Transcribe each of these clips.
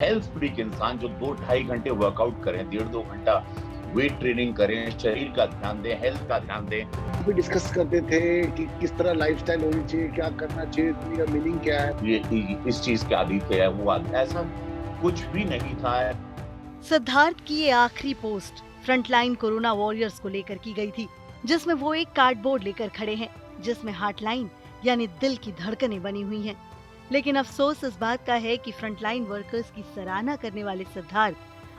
Health freak इंसान जो 2-2.5 घंटे वर्कआउट करें, 1.5-2 घंटा वेट ट्रेनिंग करें, शरीर का ध्यान दें, हेल्थ का ध्यान दें। भी डिस्कस करते थे कि किस तरह लाइफस्टाइल होनी चाहिए, क्या करना चाहिए, जिंदगी का मीनिंग क्या है। ये इस चीज के आदी थे, वो आदी, ऐसा कुछ भी नहीं था। सिद्धार्थ की ये आखिरी पोस्ट फ्रंटलाइन कोरोना वॉरियर्स को लेकर की गई थी, जिसमें वो एक कार्डबोर्ड लेकर खड़े हैं, जिसमें हार्टलाइन यानी दिल की धड़कनें बनी हुई हैं। लेकिन अफसोस इस बात का है कि फ्रंटलाइन वर्कर्स की सराहना करने वाले सिद्धार्थ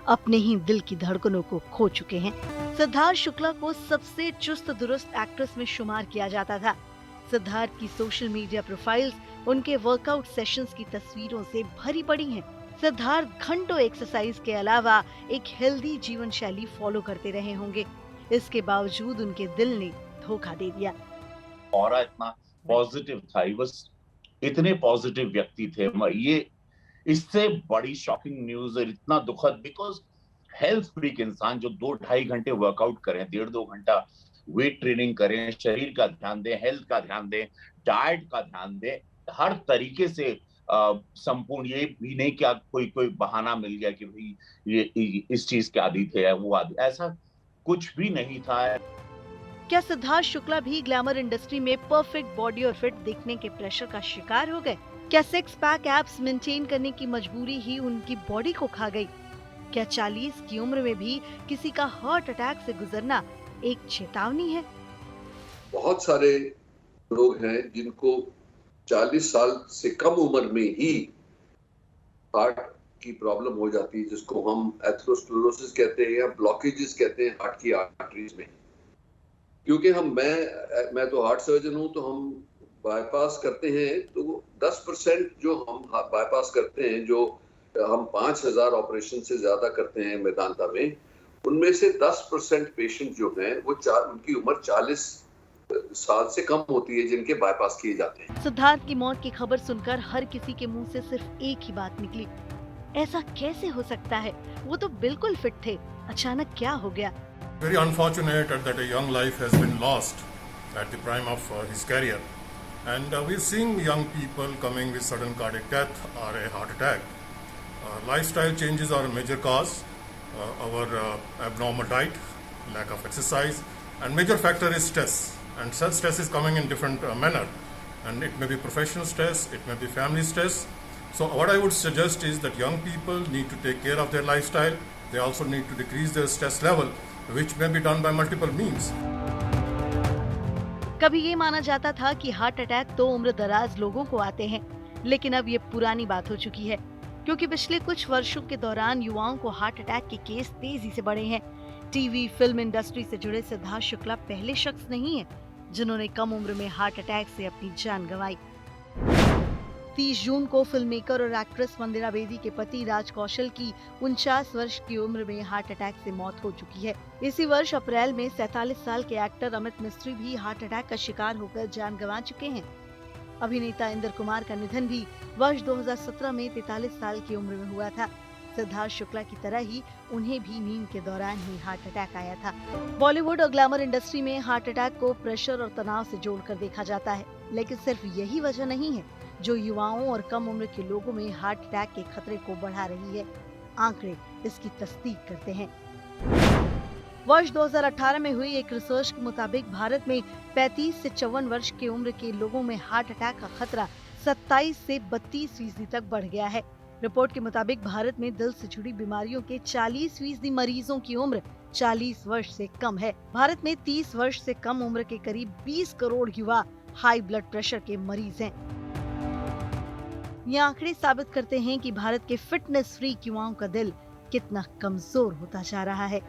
अपने ही दिल की धड़कनों को खो चुके हैं। सिद्धार्थ शुक्ला को सबसे चुस्त दुरुस्त एक्ट्रेस में शुमार किया जाता था। सिद्धार्थ की सोशल मीडिया प्रोफाइल्स उनके वर्कआउट सेशंस की तस्वीरों से भरी पड़ी हैं। सिद्धार्थ घंटों एक्सरसाइज के अलावा एक हेल्दी जीवन शैली फॉलो करते रहे होंगे। इसके बावजूद उनके दिल ने धोखा दे दिया। और इतना पॉजिटिव था, बस इतने पॉजिटिव व्यक्ति थे। ये इससे बड़ी शॉकिंग न्यूज और इतना दुखद, बिकॉज हेल्थ फ्रीक इंसान जो 2-2.5 घंटे वर्कआउट करें, 1.5-2 घंटा वेट ट्रेनिंग करें, शरीर का ध्यान दें, हेल्थ का ध्यान दें, डाइट का ध्यान दें, हर तरीके से संपूर्ण, ये भी नहीं कि कोई कोई बहाना मिल गया कि भाई ये इस चीज के आदी थे, वो आदि, ऐसा कुछ भी नहीं था। क्या सिद्धार्थ शुक्ला भी ग्लैमर इंडस्ट्री में परफेक्ट बॉडी और फिट दिखने के प्रेशर का शिकार हो गए? क्या सिक्स पैक एब्स मेंटेन करने की मजबूरी ही उनकी बॉडी को खा गई? क्या 40 की उम्र में भी किसी का हार्ट अटैक से गुजरना एक चेतावनी है? बहुत सारे लोग हैं जिनको 40 साल से कम उम्र में ही हार्ट की प्रॉब्लम हो जाती है, जिसको हम एथेरोस्क्लेरोसिस कहते हैं या ब्लॉकेजेस कहते हैं हार्ट की आर्टरीज में। क्योंकि मैं तो हार्ट सर्जन हूं, तो हम बाईपास करते हैं, तो 10% जो हम बाईपास करते हैं, जो हम 5000 ऑपरेशन से ज्यादा करते हैं मेदांता में, उनमें से 10% पेशेंट जो हैं वो उनकी उम्र 40 साल से कम होती है, जिनके बाईपास किए जाते हैं। सिद्धार्थ की मौत की खबर सुनकर हर किसी के मुंह से सिर्फ एक ही बात निकली, ऐसा कैसे हो सकता है? वो तो बिल्कुल फिट थे, अचानक क्या हो गया? Very unfortunate that a young life has been lost at the prime of his career, and we're seeing young people coming with sudden cardiac death or a heart attack. Lifestyle changes are a major cause. Our abnormal diet, lack of exercise, and major factor is stress. And such stress is coming in different manner, and it may be professional stress, it may be family stress. So what I would suggest is that young people need to take care of their lifestyle. They also need to decrease their stress level, which may be done by multiple means. कभी ये माना जाता था कि heart attack तो उम्र दराज लोगों को आते हैं, लेकिन अब ये पुरानी बात हो चुकी है, क्योंकि पिछले कुछ वर्षों के दौरान युवाओं को हार्ट अटैक के केस तेजी से बढ़े हैं। टीवी फिल्म इंडस्ट्री से जुड़े सिद्धार्थ शुक्ला पहले शख्स नहीं है जिन्होंने कम उम्र में हार्ट अटैक से अपनी जान गंवाई। 30 जून को फिल्म मेकर और एक्ट्रेस मंदिरा बेदी के पति राज कौशल की 49 वर्ष की उम्र में हार्ट अटैक से मौत हो चुकी है। इसी वर्ष अप्रैल में 47 साल के एक्टर अमित मिस्त्री भी हार्ट अटैक का शिकार होकर जान गंवा चुके हैं। अभिनेता इंद्र कुमार का निधन भी वर्ष 2017 में 43 साल की उम्र में हुआ था। सिद्धार्थ शुक्ला की तरह ही उन्हें भी नींद के दौरान ही हार्ट अटैक आया था। बॉलीवुड और ग्लैमर इंडस्ट्री में हार्ट अटैक को प्रेशर और तनाव से जोड़कर देखा जाता है, लेकिन सिर्फ यही वजह नहीं है जो युवाओं और कम उम्र के लोगों में हार्ट अटैक के खतरे को बढ़ा रही है। आंकड़े इसकी तस्दीक करते हैं। वर्ष 2018 में हुई एक रिसर्च के मुताबिक भारत में 35 से 54 वर्ष की उम्र के लोगों में हार्ट अटैक का खतरा 27 से 32% तक बढ़ गया है। रिपोर्ट के मुताबिक भारत में दिल से जुड़ी बीमारियों के 40% मरीजों की उम्र 40 वर्ष से कम है। भारत में 30 वर्ष से कम उम्र के करीब 20 करोड़ युवा हाई ब्लड प्रेशर के मरीज हैं। ये आंकड़े साबित करते हैं कि भारत के फिटनेस फ्रीक युवाओं का दिल कितना कमजोर होता जा रहा है।